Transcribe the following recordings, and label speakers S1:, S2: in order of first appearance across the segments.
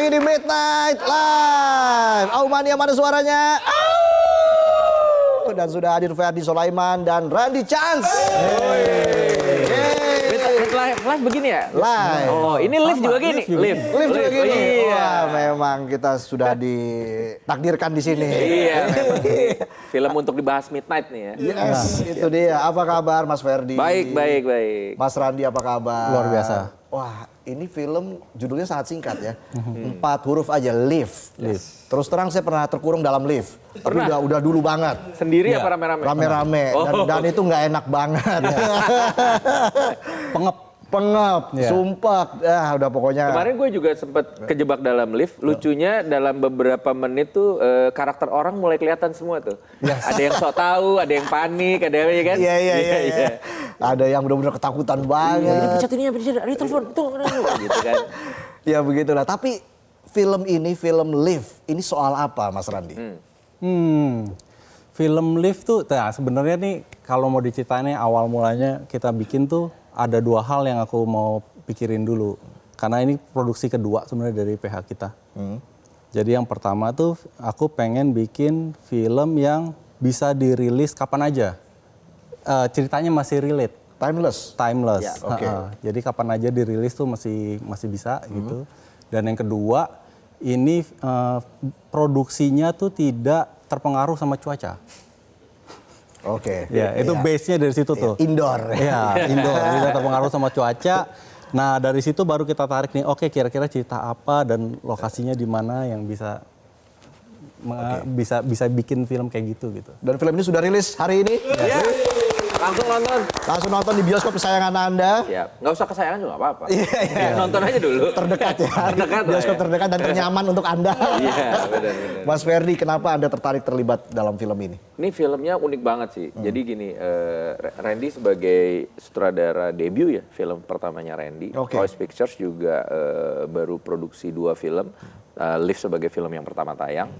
S1: lagi di Midnight Live. Aumania mana suaranya? Dan sudah hadir Ferdi Sulaiman dan Randy Chance.
S2: Live begini ya?
S1: Live.
S2: Oh, ini live juga gini. Live
S1: juga gini.
S2: Iya.
S1: Wah, memang kita sudah ditakdirkan di sini.
S2: Iya, memang. Film untuk dibahas Midnight nih ya.
S1: Yes, itu dia. Apa kabar Mas Ferdi?
S2: Baik.
S1: Mas Randy apa kabar?
S3: Luar biasa.
S1: Wah, ini film judulnya sangat singkat ya. 4 huruf aja, Live. Terus terang saya pernah terkurung dalam lift. Tapi udah dulu banget.
S2: Sendiri apa rame-rame?
S1: Rame-rame. Dan itu nggak enak banget. Pengep, sumpah, udah pokoknya.
S2: Kemarin gue juga sempat kejebak dalam lift. Lucunya dalam beberapa menit tuh karakter orang mulai kelihatan semua tuh. Ada yang sok tahu, ada yang panik, ada yang kan?
S1: Iya. Ada yang benar-benar ketakutan banget.
S2: Ini pencet ini, ada telepon, tuh, gitu kan.
S1: Ya begitulah. Tapi film Live, ini soal apa, Mas Randy?
S3: Film Live tuh, sebenarnya nih kalau mau diceritain awal mulanya kita bikin tuh ada 2 hal yang aku mau pikirin dulu. Karena ini produksi kedua sebenarnya dari PH kita. Jadi yang pertama tuh aku pengen bikin film yang bisa dirilis kapan aja. Ceritanya masih relate.
S1: Timeless.
S3: Timeless.
S1: Oke.
S3: Jadi kapan aja dirilis tuh masih bisa gitu. Dan yang kedua, ini produksinya tuh tidak terpengaruh sama cuaca.
S1: Oke.
S3: Ya, itu base-nya dari situ tuh.
S1: Indoor.
S3: Ya, indoor. Tidak terpengaruh sama cuaca. Nah, dari situ baru kita tarik nih, oke kira-kira cerita apa dan lokasinya di mana yang bisa bikin film kayak gitu.
S1: Dan film ini sudah rilis hari ini. Langsung nonton di bioskop kesayangan Anda.
S2: Ya, nggak usah kesayangan juga nggak apa-apa.
S1: Iya.
S2: Nonton aja dulu.
S1: Terdekat ya. Bioskop terdekat dan ternyaman untuk Anda.
S2: Iya, benar.
S1: Mas Ferdi, kenapa Anda terlibat dalam film ini?
S2: Ini filmnya unik banget sih. Jadi gini, Randy sebagai sutradara debut ya, film pertamanya Randy. Voice Pictures juga baru produksi 2 film. Live sebagai film yang pertama tayang.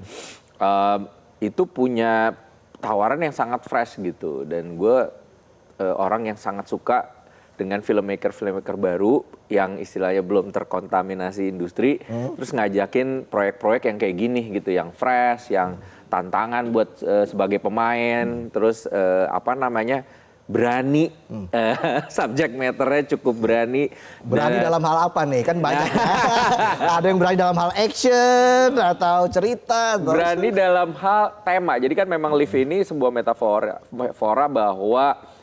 S2: Itu punya tawaran yang sangat fresh gitu. Dan gue orang yang sangat suka dengan filmmaker baru yang istilahnya belum terkontaminasi industri, terus ngajakin proyek-proyek yang kayak gini gitu, yang fresh, yang tantangan buat sebagai pemain, terus berani, subject matternya cukup berani.
S1: Berani dalam hal apa nih? Kan banyak. Ada yang berani dalam hal action atau cerita.
S2: Berani dalam hal tema. Jadi kan memang Live ini sebuah metafora bahwa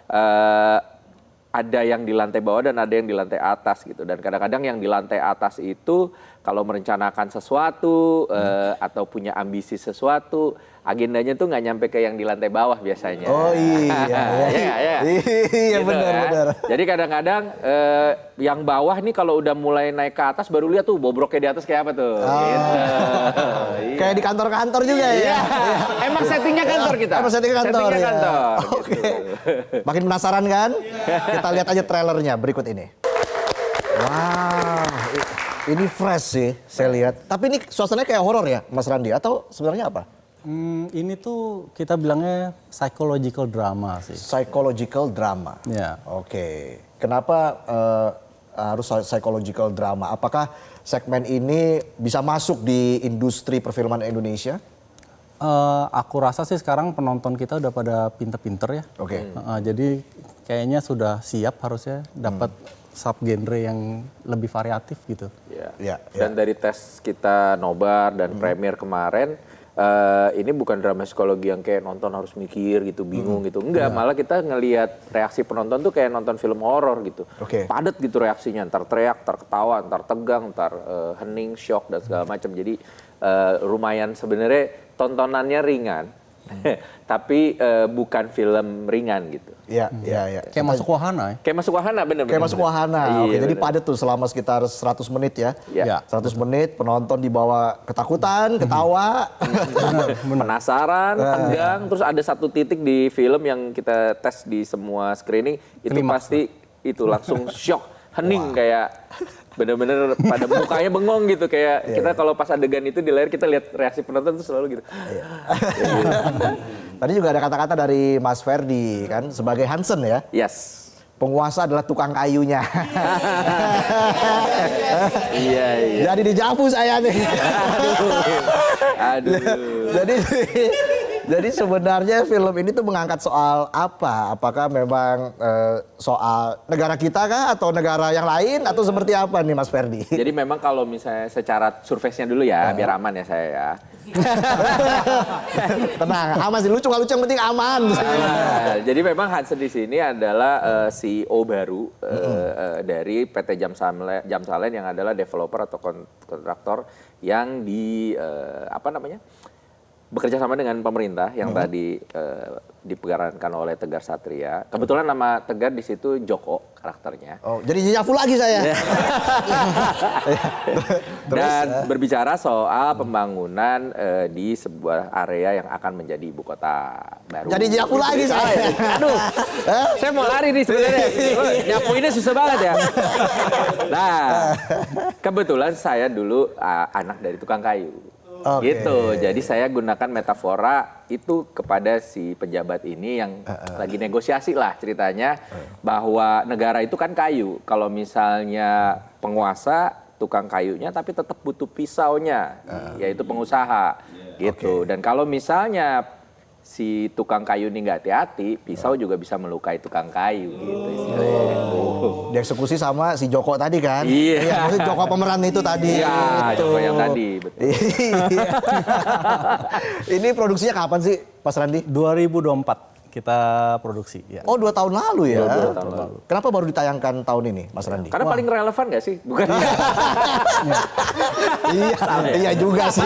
S2: ada yang di lantai bawah dan ada yang di lantai atas gitu. Dan kadang-kadang yang di lantai atas itu kalau merencanakan sesuatu atau punya ambisi sesuatu, agendanya tuh nggak nyampe ke yang di lantai bawah biasanya.
S1: Oh iya. Iya
S2: gitu
S1: benar.
S2: Jadi kadang-kadang yang bawah nih kalau udah mulai naik ke atas baru lihat tuh bobroknya di atas kayak apa tuh. Gitu.
S1: Kayak di kantor-kantor juga ya.
S2: Emang settingnya kantor kita.
S1: Emang settingnya kantor.
S2: Oke.
S1: Gitu. Makin penasaran kan? Kita lihat aja trailernya berikut ini. Wow, ini fresh sih saya lihat. Tapi ini suasananya kayak horor ya, Mas Randy? Atau sebenarnya apa?
S3: Ini tuh kita bilangnya psychological drama sih.
S1: Psychological drama.
S3: Ya.
S1: Oke. Kenapa harus psychological drama? Apakah segmen ini bisa masuk di industri perfilman Indonesia?
S3: Aku rasa sih sekarang penonton kita udah pada pinter-pinter ya.
S1: Oke.
S3: Jadi kayaknya sudah siap harusnya dapat subgenre yang lebih variatif gitu.
S2: Ya. Dan dari tes kita nobar dan premier kemarin, ini bukan drama psikologi yang kayak nonton harus mikir gitu, bingung gitu. Enggak, malah kita ngelihat reaksi penonton tuh kayak nonton film horor gitu. Padat gitu reaksinya, ntar teriak, ntar ketawa, ntar tegang, ntar hening, shock dan segala macam. Jadi lumayan sebenarnya tontonannya ringan. Tapi bukan film ringan gitu.
S1: Iya.
S3: Kayak masuk wahana ya?
S2: Kayak masuk wahana, bener.
S1: Kayak masuk wahana.
S2: Iya,
S1: Oke, jadi
S2: bener.
S1: padat tuh selama sekitar 100 menit ya.
S2: Iya.
S1: 100 menit penonton dibawa ketakutan, ketawa.
S2: Penasaran, tegang, terus ada satu titik di film yang kita tes di semua screening, itu pasti itu langsung shock, hening kayak bener-bener pada mukanya bengong gitu kayak kita kalau pas adegan itu di layar kita lihat reaksi penonton tuh selalu gitu.
S1: Tadi juga ada kata-kata dari Mas Ferdi kan sebagai Hansen ya.
S2: Yes.
S1: penguasa adalah tukang kayunya.
S2: Iya, iya.
S1: Jadi dijapu saya nih.
S2: Aduh.
S1: Jadi sebenarnya film ini tuh mengangkat soal apa? Apakah memang soal negara kita kah atau negara yang lain atau seperti apa nih Mas Ferdi?
S2: Jadi memang kalau misalnya secara surface-nya dulu ya, biar aman ya saya ya.
S1: Tenang, aman sih, lucu nggak lucu yang penting aman.
S2: Jadi memang Hansen di sini adalah CEO baru dari PT Jamsalen yang adalah developer atau kontraktor yang bekerja sama dengan pemerintah yang tadi diperankan oleh Tegar Satria. Kebetulan nama Tegar di situ Joko karakternya.
S1: Oh, jadi nyafu lagi saya.
S2: Dan berbicara soal pembangunan di sebuah area yang akan menjadi ibu kota baru.
S1: Jadi nyafu lagi saya.
S2: Aduh, saya mau lari nih sebenarnya. Nyapu ini susah banget ya. Nah, kebetulan saya dulu anak dari tukang kayu.
S1: Oke.
S2: Gitu, jadi saya gunakan metafora itu kepada si pejabat ini yang lagi negosiasi lah ceritanya bahwa negara itu kan kayu. Kalau misalnya penguasa tukang kayunya tapi tetap butuh pisaunya, yaitu pengusaha gitu. Dan kalau misalnya si tukang kayu ini nggak hati-hati, pisau juga bisa melukai tukang kayu gitu istilahnya.
S1: Dieksekusi sama si Joko tadi kan?
S2: Iya.
S1: Maksudnya Joko pemeran itu tadi.
S2: Iya,
S1: Gitu.
S2: Joko yang tadi, betul.
S1: Iya. Ini produksinya kapan sih Mas Randi?
S3: 2024 kita produksi. Ya.
S1: Oh 2 tahun lalu ya?
S2: 2 tahun lalu.
S1: Kenapa baru ditayangkan tahun ini Mas Randi?
S2: Karena paling relevan nggak sih? Bukan?
S1: Iya juga sih.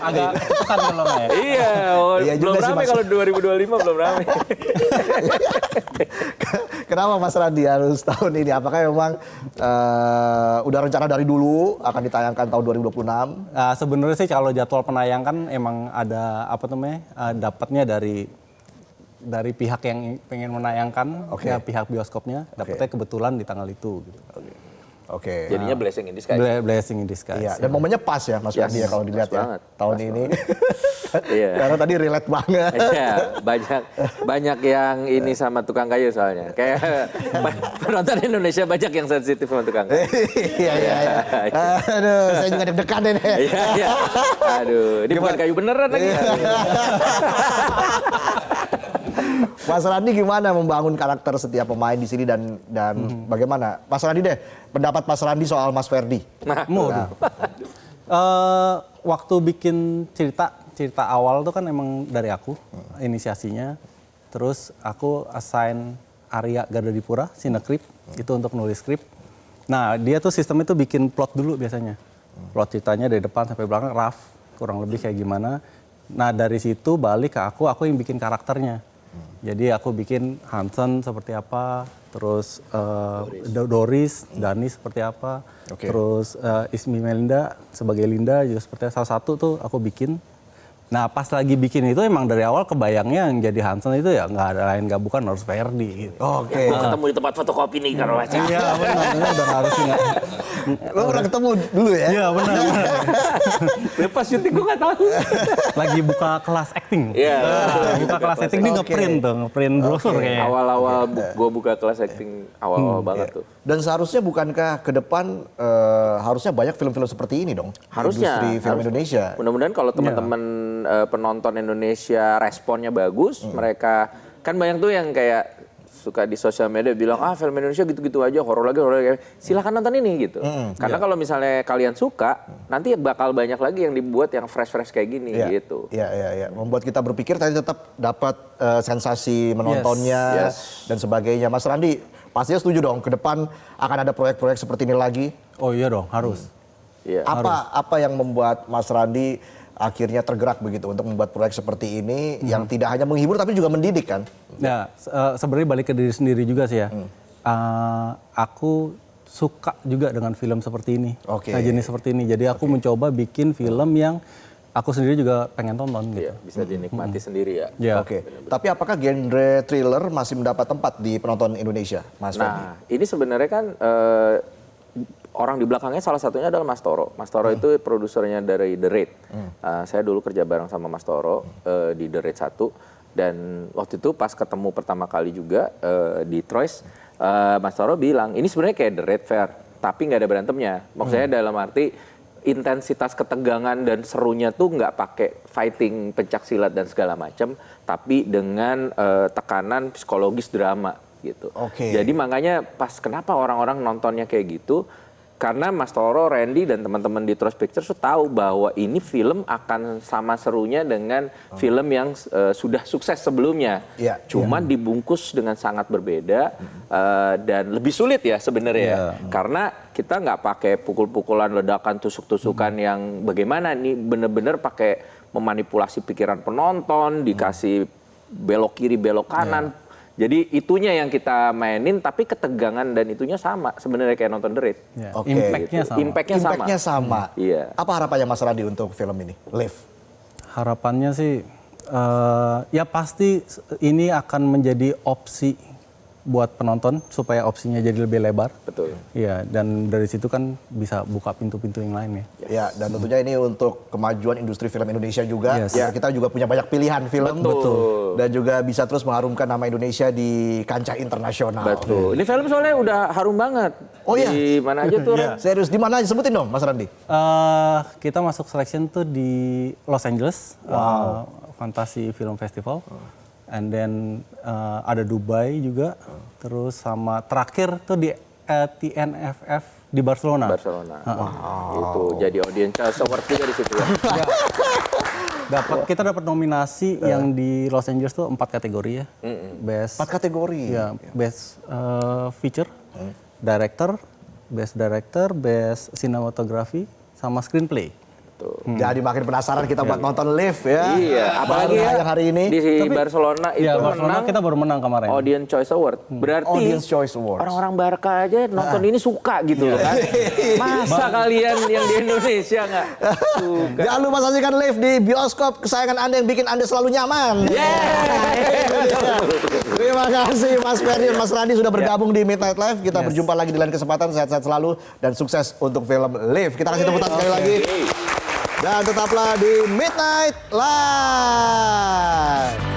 S3: Agak ketan kalau nggak ya.
S2: Iya,
S1: Iya
S2: belum
S1: juga sih,
S2: rame
S1: Mas.
S2: kalau 2025 belum rame.
S1: Kenapa Mas Randi harus tahun ini? Apakah memang udah rencana dari dulu akan ditayangkan tahun 2026?
S3: Sebenarnya sih kalau jadwal penayangan emang ada dapatnya dari pihak yang pengen menayangkan,
S1: Oke.
S3: ya pihak bioskopnya dapatnya kebetulan di tanggal itu. Gitu.
S1: Oke.
S2: Jadinya blessing in disguise.
S3: Blessing in disguise.
S1: Iya, dan momennya pas ya Mas Ferdi ya kalau dilihat
S2: pas
S1: ya
S2: banget,
S1: tahun
S2: pas
S1: ini.
S2: Iya.
S1: Karena tadi relate banget.
S2: Iya, banyak yang ini sama tukang kayu soalnya. Kayak penonton Indonesia banyak yang sensitif sama tukang kayu.
S1: Iya, iya, iya. Aduh, saya juga deg-degan ini.
S2: Iya, iya. Aduh, ini bukan kayu beneran lagi.
S1: Mas Randi gimana membangun karakter setiap pemain di sini dan bagaimana? Mas Randi deh, pendapat Mas Randi soal Mas Ferdi.
S3: Waktu bikin cerita awal tuh kan emang dari aku inisiasinya. Terus aku assign Arya Gardadipura, Sinekrip, itu untuk nulis skrip. Nah dia tuh sistemnya tuh bikin plot dulu biasanya. Plot ceritanya dari depan sampai belakang, rough, kurang lebih kayak gimana. Nah dari situ balik ke aku yang bikin karakternya. Jadi aku bikin Hansen seperti apa, terus Doris, Dani seperti apa, terus Ismi Melinda sebagai Linda juga seperti salah satu tuh aku bikin. Nah pas lagi bikin itu emang dari awal kebayangnya yang jadi Hansen itu ya nggak ada lain nggak bukan harus Ferdi. Gitu.
S1: Oke.
S2: Ketemu di tempat fotokopi nih kalau baca.
S3: Iya benar, udah harus nggak.
S1: Lo pernah ketemu dulu ya?
S3: Iya benar.
S2: Lepas syuting gue nggak tahu.
S3: Lagi buka kelas acting.
S2: Iya.
S3: Buka kelas acting ini ngeprint brosur kayaknya.
S2: Awal-awal gue buka kelas acting awal-awal banget tuh.
S1: Dan seharusnya bukankah ke depan harusnya banyak film-film seperti ini dong?
S2: Harusnya.
S1: Industri film Indonesia.
S2: Mudah-mudahan kalau teman-teman penonton Indonesia responnya bagus, mereka kan banyak tuh yang kayak suka di sosial media bilang film Indonesia gitu-gitu aja, horor lagi. Silahkan nonton ini gitu. Karena kalau misalnya kalian suka, nanti bakal banyak lagi yang dibuat yang fresh-fresh kayak gini gitu.
S1: Iya. Membuat kita berpikir tadi tetap dapat sensasi menontonnya dan sebagainya. Mas Randi, pastinya setuju dong ke depan akan ada proyek-proyek seperti ini lagi.
S3: Oh iya dong, harus.
S2: Iya.
S1: Apa yang membuat Mas Randi akhirnya tergerak begitu untuk membuat proyek seperti ini yang tidak hanya menghibur tapi juga mendidik kan?
S3: Ya, sebenarnya balik ke diri sendiri juga sih ya. Aku suka juga dengan film seperti ini, jenis seperti ini. Jadi aku mencoba bikin film yang aku sendiri juga pengen tonton gitu.
S2: Iya, bisa dinikmati sendiri ya.
S3: Ya.
S1: Oke. Tapi apakah genre thriller masih mendapat tempat di penonton Indonesia, Mas Ferdi?
S2: Nah, ini sebenarnya kan orang di belakangnya salah satunya adalah Mas Toro. Mas Toro itu produsernya dari The Raid. Saya dulu kerja bareng sama Mas Toro di The Raid 1. Dan waktu itu pas ketemu pertama kali juga di Troyes, Mas Toro bilang ini sebenarnya kayak The Red Fair, tapi nggak ada berantemnya. Maksudnya dalam arti intensitas ketegangan dan serunya tuh nggak pakai fighting pencak silat dan segala macam, tapi dengan tekanan psikologis drama gitu. Jadi makanya pas kenapa orang-orang nontonnya kayak gitu, karena Mas Toro, Randy dan teman-teman di Trost Pictures tuh tahu bahwa ini film akan sama serunya dengan film yang sudah sukses sebelumnya. Cuman dibungkus dengan sangat berbeda dan lebih sulit ya sebenarnya. Karena kita nggak pakai pukul-pukulan, ledakan, tusuk-tusukan yang bagaimana nih, bener-bener pakai memanipulasi pikiran penonton, dikasih belok kiri, belok kanan. Jadi itunya yang kita mainin, tapi ketegangan dan itunya sama sebenarnya kayak nonton The Raid.
S3: Impact-nya sama.
S1: Impact-nya sama.
S2: Iya.
S1: Apa harapannya Mas Randi untuk film ini, Live?
S3: Harapannya sih, ya pasti ini akan menjadi opsi buat penonton supaya opsinya jadi lebih lebar.
S2: Betul.
S3: Iya, dan dari situ kan bisa buka pintu-pintu yang lain ya.
S1: Ya, dan tentunya ini untuk kemajuan industri film Indonesia juga.
S3: Yes.
S1: Ya, kita juga punya banyak pilihan film.
S2: Betul.
S1: Dan juga bisa terus mengharumkan nama Indonesia di kancah internasional.
S2: Betul. Ini film soalnya udah harum banget.
S1: Oh iya?
S2: Di mana aja tuh, Ren?
S1: Serius, di mana aja? Sebutin dong, Mas Randi.
S3: Kita masuk selection tuh di Los Angeles, Fantasy Film Festival. And then ada Dubai juga, terus sama terakhir tuh di TNFF di Barcelona.
S2: Itu jadi audience award juga di situ ya.
S3: Kita dapat nominasi yang di Los Angeles tuh 4 kategori ya. Best
S1: 4 kategori.
S3: Ya, best feature, director, best cinematography, sama screenplay.
S1: Jadi makin penasaran kita buat nonton Live ya.
S2: Iya, apalagi ya
S1: yang hari ini.
S2: di Barcelona itu
S3: Barcelona
S2: menang
S3: kita baru menang kemarin.
S2: Audience Choice Award. Berarti
S1: Audience Choice Awards.
S2: orang-orang Barca aja nonton ini suka gitu loh kan. Masa kalian yang di Indonesia nggak suka?
S1: Jangan lupa saksikan Live di bioskop kesayangan Anda yang bikin Anda selalu nyaman. Terima kasih Mas Ferdi dan Mas Randi sudah bergabung di Midnight Live. Kita berjumpa lagi di lain kesempatan. Sehat-sehat selalu dan sukses untuk film Live. Kita kasih tepuk tangan sekali lagi. Dan tetaplah di Midnight Live.